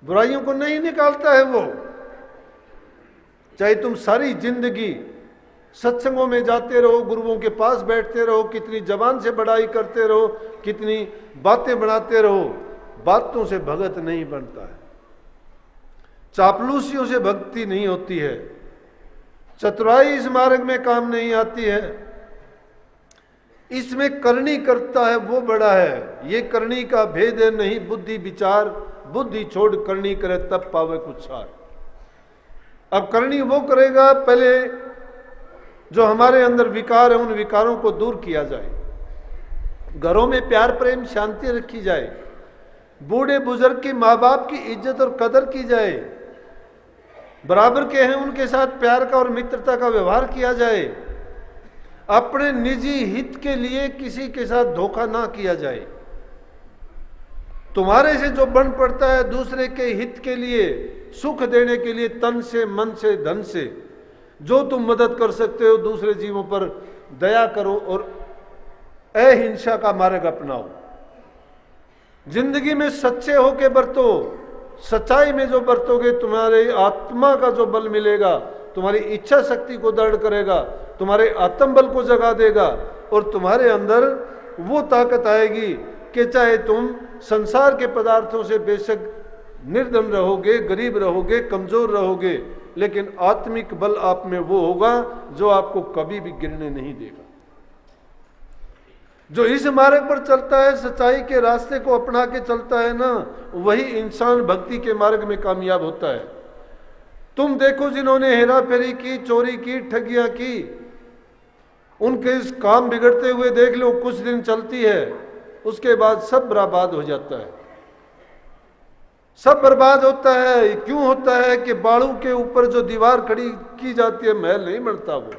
बुराइयों को नहीं निकालता है वो। चाहे तुम सारी जिंदगी सत्संगों में जाते रहो, गुरुओं के पास बैठते रहो, कितनी जबान से बड़ाई करते रहो, कितनी बातें बनाते रहो, बातों से भगत नहीं बनता है। चापलूसियों से भक्ति नहीं होती है। चतुराई इस मार्ग में काम नहीं आती है। इसमें करनी करता है वो बड़ा है। ये करनी का भेद है नहीं बुद्धि विचार, बुद्धि छोड़ करनी करे तब पावे कुछ सार। अब करनी वो करेगा पहले जो हमारे अंदर विकार है, उन विकारों को दूर किया जाए, घरों में प्यार प्रेम शांति रखी जाए, बूढ़े बुजुर्ग की माँ बाप की इज्जत और कदर की जाए, बराबर के हैं उनके साथ प्यार का और मित्रता का व्यवहार किया जाए, अपने निजी हित के लिए किसी के साथ धोखा ना किया जाए। तुम्हारे से जो बन पड़ता है दूसरे के हित के लिए, सुख देने के लिए, तन से मन से धन से जो तुम मदद कर सकते हो, दूसरे जीवों पर दया करो और अहिंसा का मार्ग अपनाओ। जिंदगी में सच्चे होके बरतो। सच्चाई में जो बरतोगे तुम्हारे आत्मा का जो बल मिलेगा, तुम्हारी इच्छा शक्ति को दृढ़ करेगा, तुम्हारे आत्मबल को जगा देगा और तुम्हारे अंदर वो ताकत आएगी कि चाहे तुम संसार के पदार्थों से बेशक निर्धन रहोगे, गरीब रहोगे, कमजोर रहोगे, लेकिन आत्मिक बल आप में वो होगा जो आपको कभी भी गिरने नहीं देगा। जो इस मार्ग पर चलता है, सच्चाई के रास्ते को अपना के चलता है ना, वही इंसान भक्ति के मार्ग में कामयाब होता है। तुम देखो जिन्होंने हेरा फेरी की, चोरी की, ठगियां की, उनके इस काम बिगड़ते हुए देख लो, कुछ दिन चलती है, उसके बाद सब बर्बाद हो जाता है। सब बर्बाद होता है। क्यों होता है कि बाड़ू के ऊपर जो दीवार खड़ी की जाती है, महल नहीं बनता। वो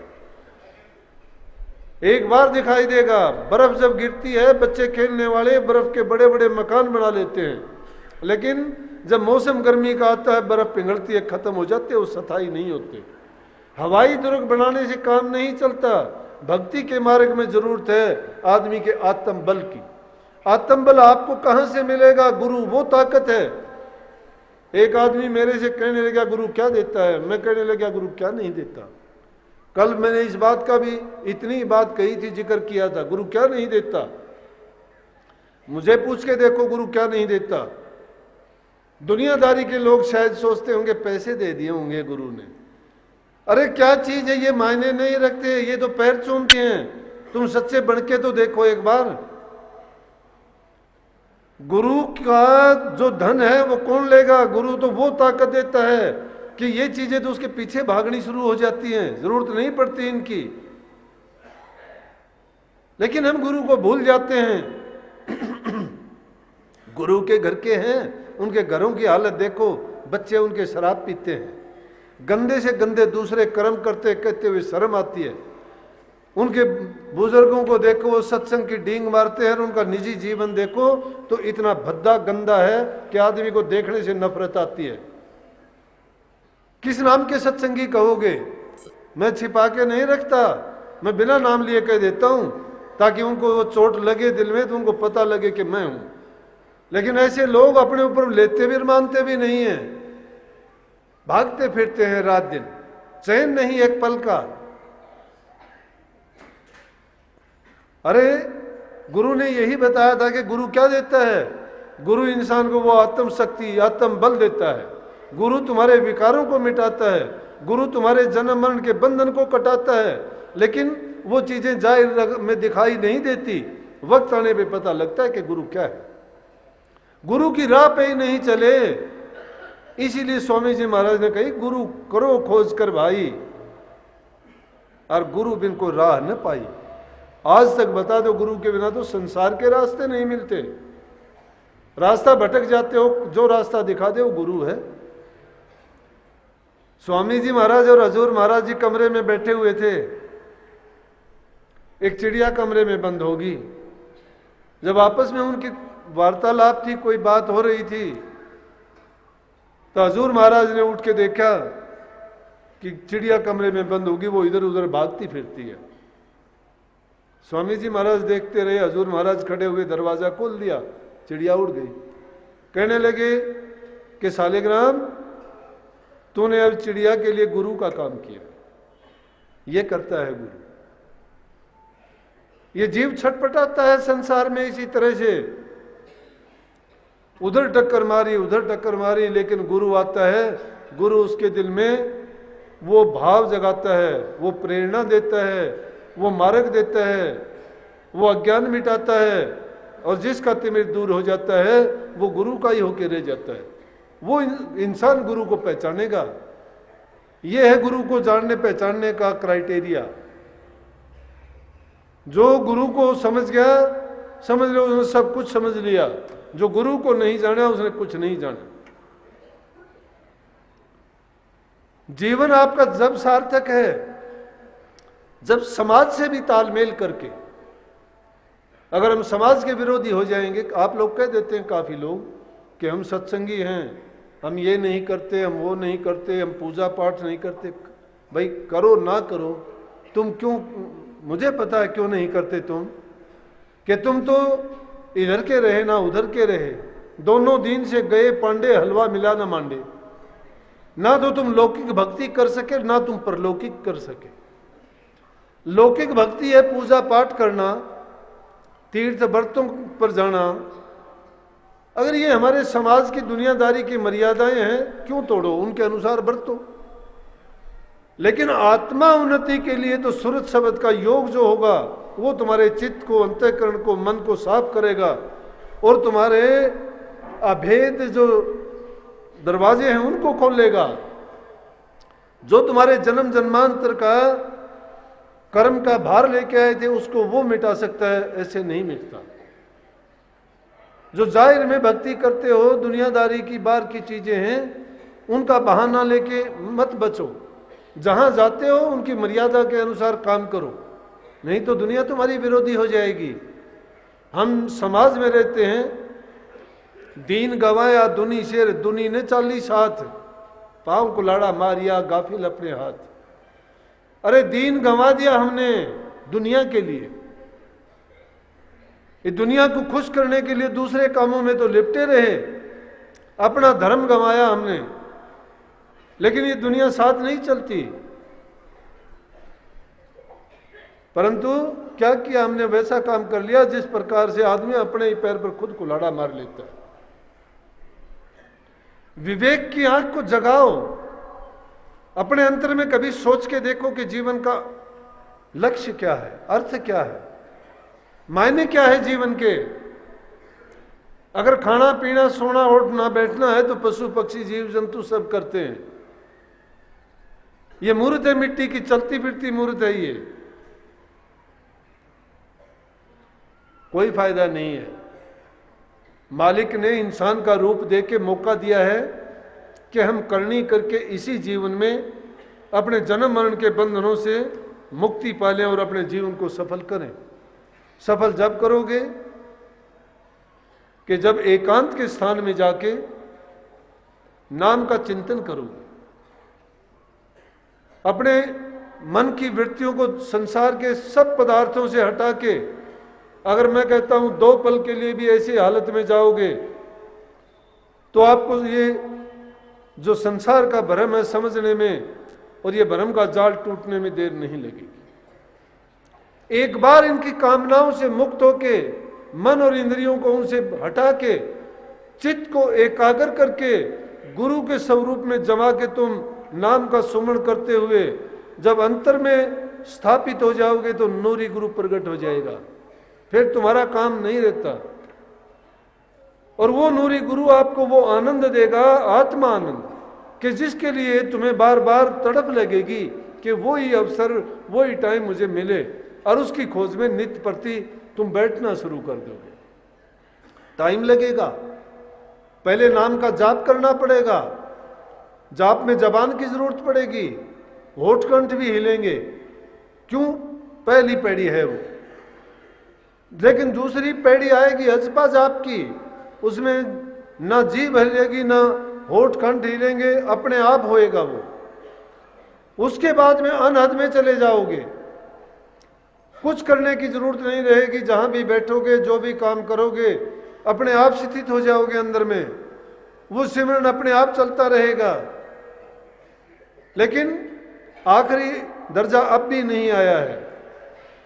एक बार दिखाई देगा। बर्फ जब गिरती है, बच्चे खेलने वाले बर्फ के बड़े बड़े मकान बना लेते हैं, लेकिन जब मौसम गर्मी का आता है, बर्फ पिघलती है, खत्म हो जाते हैं, वो स्थायी नहीं होते। हवाई दुर्ग बनाने से काम नहीं चलता। भक्ति के मार्ग में जरूरत है आदमी के आत्मबल की। आत्मबल आपको कहां से मिलेगा? गुरु वो ताकत है। एक आदमी मेरे से कहने लगा गुरु क्या देता है? मैं कहने लगा गुरु क्या नहीं देता। कल मैंने इस बात का भी इतनी बात कही थी, जिक्र किया था, गुरु क्या नहीं देता। मुझे पूछ के देखो गुरु क्या नहीं देता। दुनियादारी के लोग शायद सोचते होंगे पैसे दे दिए होंगे गुरु ने। अरे क्या चीज है ये, मायने नहीं रखते, ये तो पैर चूमते हैं। तुम सच्चे बन के तो देखो एक बार। गुरु का जो धन है वो कौन लेगा? गुरु तो वो ताकत देता है कि ये चीजें तो उसके पीछे भागनी शुरू हो जाती हैं, जरूरत नहीं पड़ती इनकी। लेकिन हम गुरु को भूल जाते हैं। गुरु के घर के हैं, उनके घरों की हालत देखो, बच्चे उनके शराब पीते हैं, गंदे से गंदे दूसरे कर्म करते कहते हुए शर्म आती है। उनके बुजुर्गों को देखो, वो सत्संग की डींग मारते हैं, और उनका निजी जीवन देखो तो इतना भद्दा गंदा है कि आदमी को देखने से नफरत आती है। किस नाम के सत्संगी कहोगे? मैं छिपा के नहीं रखता, मैं बिना नाम लिए कह देता हूं, ताकि उनको वो चोट लगे दिल में तो उनको पता लगे कि मैं हूं। लेकिन ऐसे लोग अपने ऊपर लेते भी मानते भी नहीं है, भागते फिरते हैं रात दिन, चैन नहीं एक पल का। अरे गुरु ने यही बताया था कि गुरु क्या देता है? गुरु इंसान को वो आत्म शक्ति, आत्म बल देता है। गुरु तुम्हारे विकारों को मिटाता है। गुरु तुम्हारे जन्म मरण के बंधन को कटाता है। लेकिन वो चीजें जाहिर में दिखाई नहीं देती, वक्त आने पे पता लगता है कि गुरु क्या है। गुरु की राह पे ही नहीं चले। इसीलिए स्वामी जी महाराज ने कही गुरु करो खोज कर भाई, और गुरु बिन को राह न पाई। आज तक बता दो, गुरु के बिना तो संसार के रास्ते नहीं मिलते। रास्ता भटक जाते हो, जो रास्ता दिखा दे वो गुरु है। स्वामी जी महाराज और हजूर महाराज जी कमरे में बैठे हुए थे। एक चिड़िया कमरे में बंद होगी। जब आपस में उनकी वार्तालाप थी, कोई बात हो रही थी, तो हजूर महाराज ने उठ के देखा कि चिड़िया कमरे में बंद होगी, वो इधर उधर भागती फिरती है। स्वामी जी महाराज देखते रहे। हजूर महाराज खड़े हुए दरवाजा खोल दिया, चिड़िया उड़ गई। कहने लगे कि सालिग्राम तूने अब चिड़िया के लिए गुरु का काम किया। ये करता है गुरु। ये जीव छटपटाता है संसार में इसी तरह से, उधर टक्कर मारी उधर टक्कर मारी, लेकिन गुरु आता है, गुरु उसके दिल में वो भाव जगाता है, वो प्रेरणा देता है, वो मार्ग देता है, वो अज्ञान मिटाता है, और जिसका तिमिर दूर हो जाता है वो गुरु का ही होकर रह जाता है। वो इंसान गुरु को पहचानेगा। ये है गुरु को जानने पहचानने का क्राइटेरिया। जो गुरु को समझ गया, समझ लो उसने सब कुछ समझ लिया। जो गुरु को नहीं जाना उसने कुछ नहीं जाना। जीवन आपका जब सार्थक है जब समाज से भी तालमेल करके। अगर हम समाज के विरोधी हो जाएंगे, आप लोग कह देते हैं काफी लोग कि हम सत्संगी हैं, हम ये नहीं करते, हम वो नहीं करते, हम पूजा पाठ नहीं करते। भाई करो ना करो, तुम क्यों, मुझे पता है क्यों नहीं करते तुम, कि तुम तो इधर के रहे ना उधर के रहे, दोनों दिन से गए पांडे हलवा मिला ना मांडे। ना तो तुम लौकिक भक्ति कर सके ना तुम परलौकिक कर सके। लौकिक भक्ति है पूजा पाठ करना, तीर्थ व्रतों पर जाना। अगर ये हमारे समाज की दुनियादारी की मर्यादाएं हैं, क्यों तोड़ो, उनके अनुसार बरतो। लेकिन आत्मा उन्नति के लिए तो सूरत शब्द का योग जो होगा वो तुम्हारे चित्त को, अंतःकरण को, मन को साफ करेगा और तुम्हारे अभेद जो दरवाजे हैं उनको खोलेगा। जो तुम्हारे जन्म जन्मांतर का कर्म का भार लेके आए थे उसको वो मिटा सकता है, ऐसे नहीं मिटता। जो जाहिर में भक्ति करते हो, दुनियादारी की बाहर की चीजें हैं, उनका बहाना लेके मत बचो। जहां जाते हो उनकी मर्यादा के अनुसार काम करो, नहीं तो दुनिया तुम्हारी विरोधी हो जाएगी। हम समाज में रहते हैं, दीन गवाया दुनी शेर, दुनी ने 40 हाथ, पांव को लाड़ा मारिया गाफिल अपने हाथ। अरे दीन गंवा दिया हमने दुनिया के लिए। ये दुनिया को खुश करने के लिए दूसरे कामों में तो लिपटे रहे, अपना धर्म गंवाया हमने। लेकिन ये दुनिया साथ नहीं चलती। परंतु क्या किया हमने, वैसा काम कर लिया जिस प्रकार से आदमी अपने ही पैर पर खुद कुल्हाड़ा मार लेता है। विवेक की आंख को जगाओ, अपने अंतर में कभी सोच के देखो कि जीवन का लक्ष्य क्या है, अर्थ क्या है, मायने क्या है जीवन के। अगर खाना पीना सोना उठना बैठना है तो पशु पक्षी जीव जंतु सब करते हैं। ये मूर्त है, मिट्टी की चलती फिरती मूर्त है। ये कोई फायदा नहीं है। मालिक ने इंसान का रूप दे के मौका दिया है कि हम करनी करके इसी जीवन में अपने जन्म मरण के बंधनों से मुक्ति पालें और अपने जीवन को सफल करें। सफल जब करोगे कि जब एकांत के स्थान में जाके नाम का चिंतन करोगे, अपने मन की वृत्तियों को संसार के सब पदार्थों से हटा के, अगर मैं कहता हूं 2 पल के लिए भी ऐसी हालत में जाओगे तो आपको ये जो संसार का भ्रम है समझने में और ये भ्रम का जाल टूटने में देर नहीं लगेगी। एक बार इनकी कामनाओं से मुक्त होके, मन और इंद्रियों को उनसे हटा के, चित्त को एकाग्र करके गुरु के स्वरूप में जमा के तुम नाम का सुमरण करते हुए जब अंतर में स्थापित हो जाओगे तो नूरी गुरु प्रकट हो जाएगा। फिर तुम्हारा काम नहीं रहता। और वो नूरी गुरु आपको वो आनंद देगा, आत्मा आनंद, कि जिसके लिए तुम्हें बार बार तड़प लगेगी कि वो ही अवसर, वो ही टाइम मुझे मिले, और उसकी खोज में नित्य प्रति तुम बैठना शुरू कर दोगे। टाइम लगेगा, पहले नाम का जाप करना पड़ेगा, जाप में जबान की जरूरत पड़ेगी, होठ कंठ भी हिलेंगे, क्यों, पहली पैड़ी है वो। लेकिन दूसरी पैड़ी आएगी हजपा जाप की, उसमें ना जीभ हिलेगी ना होठ कंठ हिलेंगे, अपने आप होएगा वो। उसके बाद में अनहद में चले जाओगे, कुछ करने की जरूरत नहीं रहेगी। जहां भी बैठोगे, जो भी काम करोगे, अपने आप स्थित हो जाओगे अंदर में। वो सिमरन अपने आप चलता रहेगा। लेकिन आखिरी दर्जा अब भी नहीं आया है।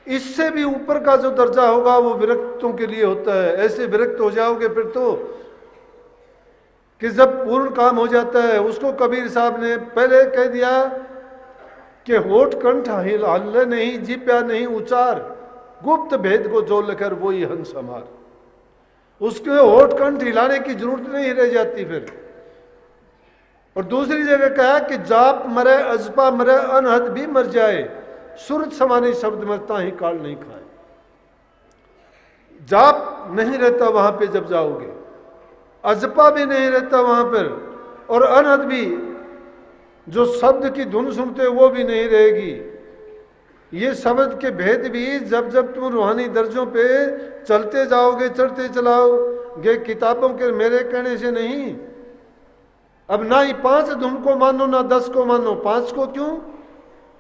इससे भी ऊपर का जो दर्जा होगा वो विरक्तों के लिए होता है। ऐसे विरक्त हो जाओगे फिर तो कि जब पूर्ण काम हो जाता है, उसको कबीर साहब ने पहले कह दिया कि होठ कंठ हल्ले नहीं, जिप्या नहीं उचार, गुप्त भेद को जो लेकर वो ही हंस हमार। उसके होठ कंठ हिलाने की जरूरत नहीं रह जाती फिर। और दूसरी जगह कहा कि जाप मरे अजपा मरे अनहद भी मर जाए, सुरत समाने शब्द मरता ही काल नहीं खाए। जाप नहीं रहता वहां पे जब जाओगे, अजपा भी नहीं रहता वहां पर, और अनहद भी जो शब्द की धुन सुनते वो भी नहीं रहेगी। ये शब्द के भेद भी जब जब तुम रूहानी दर्जों पे चलते जाओगे, चढ़ते चलाओगे, किताबों के मेरे कहने से नहीं। अब ना ही 5 धुन को मानो ना 10 को मानो। 5 को क्यों?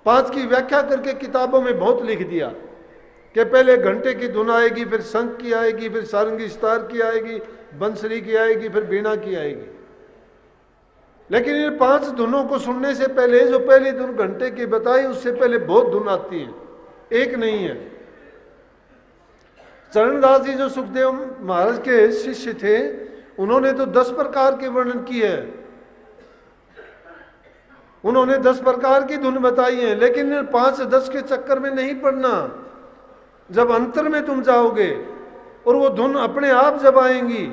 5 की व्याख्या करके किताबों में बहुत लिख दिया कि पहले घंटे की धुन आएगी, फिर शंख की आएगी, फिर सारंगी सितार की आएगी, बंसरी की आएगी, फिर बीना की आएगी। लेकिन इन 5 धुनों को सुनने से पहले जो पहली धुन घंटे की बताई, उससे पहले बहुत धुन आती है, एक नहीं है। चरणदास जी जो सुखदेव महाराज के शिष्य थे, उन्होंने तो 10 प्रकार के वर्णन किए है, उन्होंने 10 प्रकार की धुन बताई है। लेकिन 5-10 के चक्कर में नहीं पड़ना। जब अंतर में तुम जाओगे और वो धुन अपने आप जब आएंगी,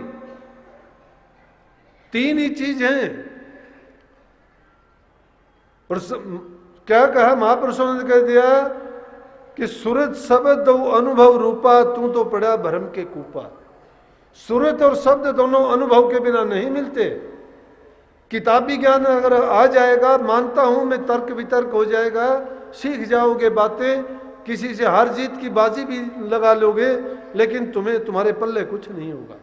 3 ही चीज हैं। और क्या कहा महापुरुषों ने कह दिया कि सूरत शब्द अनुभव रूपा, तू तो पड़ा भरम के कूपा। सूरत और शब्द दोनों अनुभव के बिना नहीं मिलते। किताबी ज्ञान अगर आ जाएगा, मानता हूं मैं, तर्क वितर्क हो जाएगा, सीख जाओगे बातें, किसी से हार जीत की बाजी भी लगा लोगे, लेकिन तुम्हें तुम्हारे पल्ले कुछ नहीं होगा।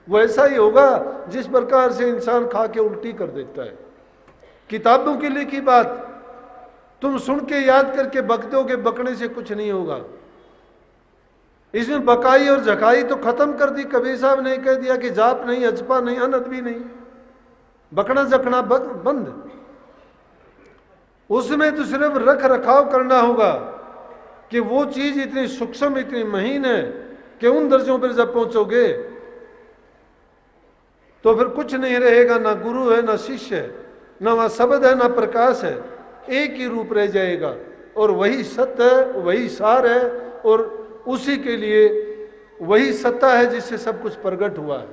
वो ऐसा ही होगा जिस प्रकार से इंसान खा के उल्टी कर देता है। किताबों की लिखी बात तुम सुन के याद करके बक दोगे, बकने से कुछ नहीं होगा। इसमें बकाई और झकाई तो खत्म कर दी। कबीर साहब ने कह दिया कि जाप नहीं, अजपा नहीं, अनहद भी नहीं, बकना जकना बंद। उसमें तो सिर्फ रख रखाव करना होगा कि वो चीज इतनी सूक्ष्म, इतनी महीन है कि उन दर्जों पर जब पहुंचोगे तो फिर कुछ नहीं रहेगा। ना गुरु है, ना शिष्य है, ना वहां शब्द है, ना प्रकाश है। एक ही रूप रह जाएगा और वही सत्य है, वही सार है, और उसी के लिए वही सत्ता है जिससे सब कुछ प्रकट हुआ है।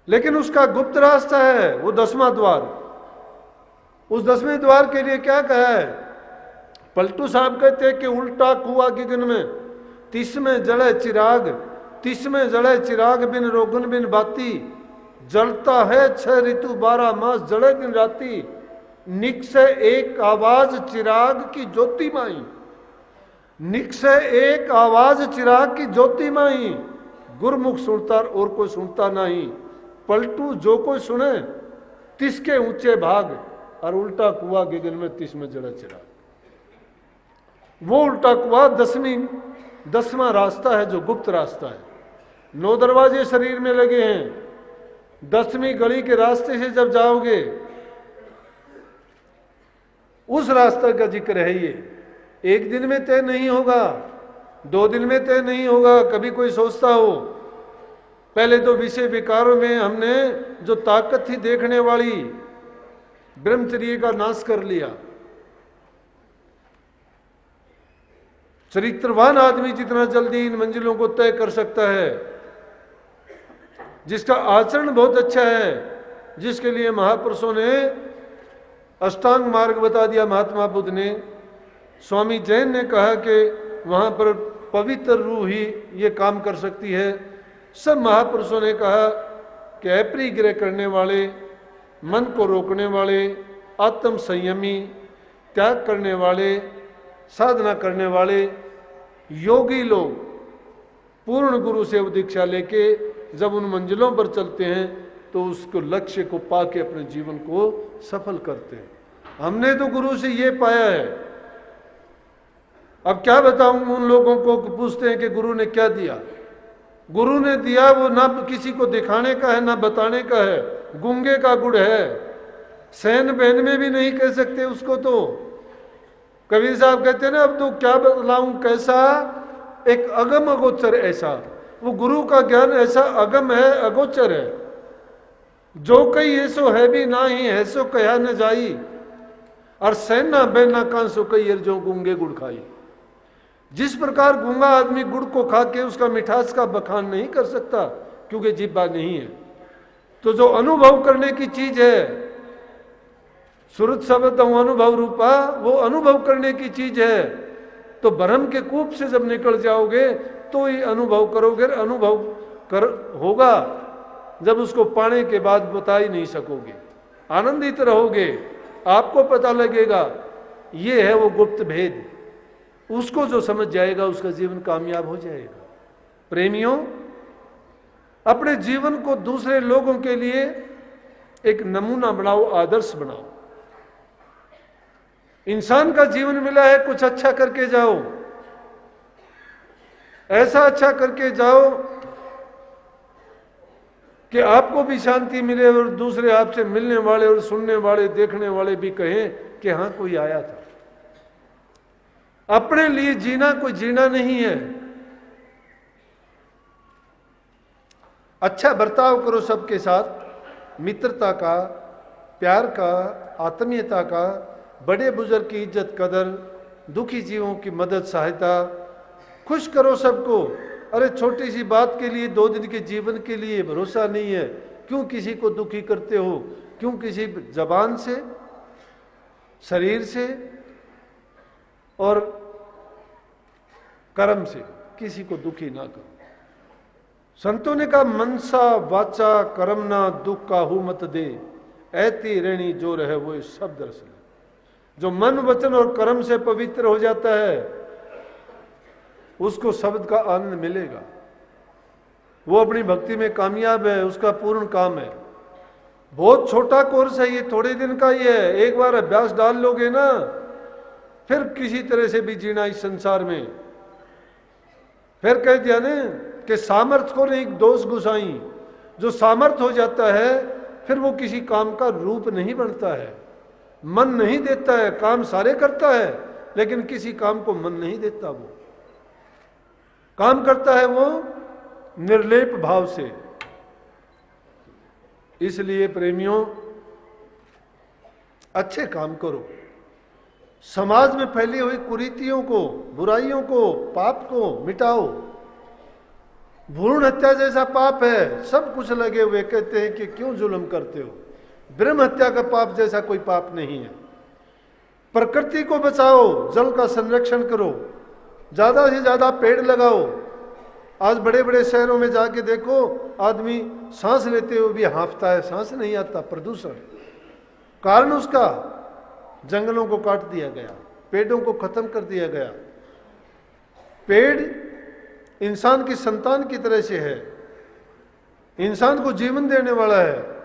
लेकिन उसका गुप्त रास्ता है, वो 10वां द्वार। उस 10वें द्वार के लिए क्या कहा है? पलटू साहब कहते हैं कि उल्टा कुआ गिगन में 30 में जड़े चिराग, 30 में जड़े चिराग बिन रोगन बिन बाती, जलता है 6 ऋतु 12 मास जड़े दिन राती, निक से एक आवाज चिराग की ज्योति माई, निक से एक आवाज चिराग की ज्योति माई, गुरमुख सुनता और कोई सुनता नहीं, पलटू जो कोई सुने 30 के ऊंचे भाग, और उल्टा कुआ गिगन में 30 में जड़ा चिराग। वो उल्टा कुआ 10वां रास्ता है, जो गुप्त रास्ता है। 9 दरवाजे शरीर में लगे हैं। 10वीं गली के रास्ते से जब जाओगे, उस रास्ते का जिक्र है ये। एक दिन में तय नहीं होगा, 2 दिन में तय नहीं होगा। कभी कोई सोचता हो पहले तो विषय विकारों में हमने जो ताकत थी देखने वाली, ब्रह्मचर्य का नाश कर लिया। चरित्रवान आदमी जितना जल्दी इन मंजिलों को तय कर सकता है, जिसका आचरण बहुत अच्छा है, जिसके लिए महापुरुषों ने अष्टांग मार्ग बता दिया। महात्मा बुद्ध ने, स्वामी जैन ने कहा कि वहां पर पवित्र रूह ही ये काम कर सकती है। सब महापुरुषों ने कहा कि अपरिग्रह करने वाले, मन को रोकने वाले, आत्म संयमी, त्याग करने वाले, साधना करने वाले योगी लोग पूर्ण गुरु से दीक्षा लेके जब उन मंजिलों पर चलते हैं तो उसको लक्ष्य को पाके अपने जीवन को सफल करते हैं। हमने तो गुरु से ये पाया है। अब क्या बताऊं उन लोगों को, पूछते हैं कि गुरु ने क्या दिया। गुरु ने दिया वो ना किसी को दिखाने का है ना बताने का है, गूंगे का गुड़ है, सहन बहन में भी नहीं कह सकते उसको। तो कबीर साहब कहते हैं ना, अब तो क्या बतलाऊं कैसा, एक अगम अगोचर ऐसा। वो गुरु का ज्ञान ऐसा अगम है, अगोचर है, जो कई ऐसो है भी ना ही है सो कहा न जाई, और सहना बहना कां सो कई जो गूंगे गुड़ खाई। जिस प्रकार गूंगा आदमी गुड़ को खा के उसका मिठास का बखान नहीं कर सकता क्योंकि जिब्बा नहीं है, तो जो अनुभव करने की चीज है, सुरत शब्द अनुभव रूपा, वो अनुभव करने की चीज है। तो भ्रम के कूप से जब निकल जाओगे तो ही अनुभव करोगे, अनुभव कर होगा जब उसको पाने के बाद बता ही नहीं सकोगे, आनंदित रहोगे, आपको पता लगेगा ये है वो गुप्त भेद। उसको जो समझ जाएगा उसका जीवन कामयाब हो जाएगा। प्रेमियों, अपने जीवन को दूसरे लोगों के लिए एक नमूना बनाओ, आदर्श बनाओ। इंसान का जीवन मिला है, कुछ अच्छा करके जाओ, ऐसा अच्छा करके जाओ कि आपको भी शांति मिले और दूसरे आपसे मिलने वाले और सुनने वाले देखने वाले भी कहें कि हाँ कोई आया था। अपने लिए जीना कोई जीना नहीं है। अच्छा बर्ताव करो सबके साथ, मित्रता का, प्यार का, आत्मीयता का, बड़े बुजुर्ग की इज्जत कदर, दुखी जीवों की मदद सहायता, खुश करो सबको। अरे छोटी सी बात के लिए 2 दिन के जीवन के लिए भरोसा नहीं है, क्यों किसी को दुखी करते हो? क्यों किसी जबान से, शरीर से और कर्म से किसी को दुखी ना करो। संतों ने कहा, मनसा वाचा कर्मना दुख का हु मत दे, ऐती रेणी जो रहे वो सब दरअसल। जो मन वचन और कर्म से पवित्र हो जाता है उसको शब्द का आनंद मिलेगा, वो अपनी भक्ति में कामयाब है, उसका पूर्ण काम है। बहुत छोटा कोर्स है ये, थोड़े दिन का ही है। एक बार अभ्यास डाल लोगे ना, फिर किसी तरह से भी जीना इस संसार में। फिर कह दिया ना कि सामर्थ्य को नहीं दोष गुसाई। जो सामर्थ्य हो जाता है फिर वो किसी काम का रूप नहीं बनता है, मन नहीं देता है, काम सारे करता है लेकिन किसी काम को मन नहीं देता। वो काम करता है वो निर्लेप भाव से। इसलिए प्रेमियों, अच्छे काम करो, समाज में फैली हुई कुरीतियों को, बुराइयों को, पाप को मिटाओ। भ्रूण हत्या जैसा पाप है, सब कुछ लगे हुए कहते हैं कि क्यों जुल्म करते हो। ब्रह्म हत्या का पाप जैसा कोई पाप नहीं है। प्रकृति को बचाओ, जल का संरक्षण करो, ज्यादा से ज्यादा पेड़ लगाओ। आज बड़े बड़े शहरों में जाके देखो, आदमी सांस लेते हुए भी हांफता है, सांस नहीं आता, प्रदूषण। कारण उसका जंगलों को काट दिया गया, पेड़ों को खत्म कर दिया गया। पेड़ इंसान की संतान की तरह से है, इंसान को जीवन देने वाला है।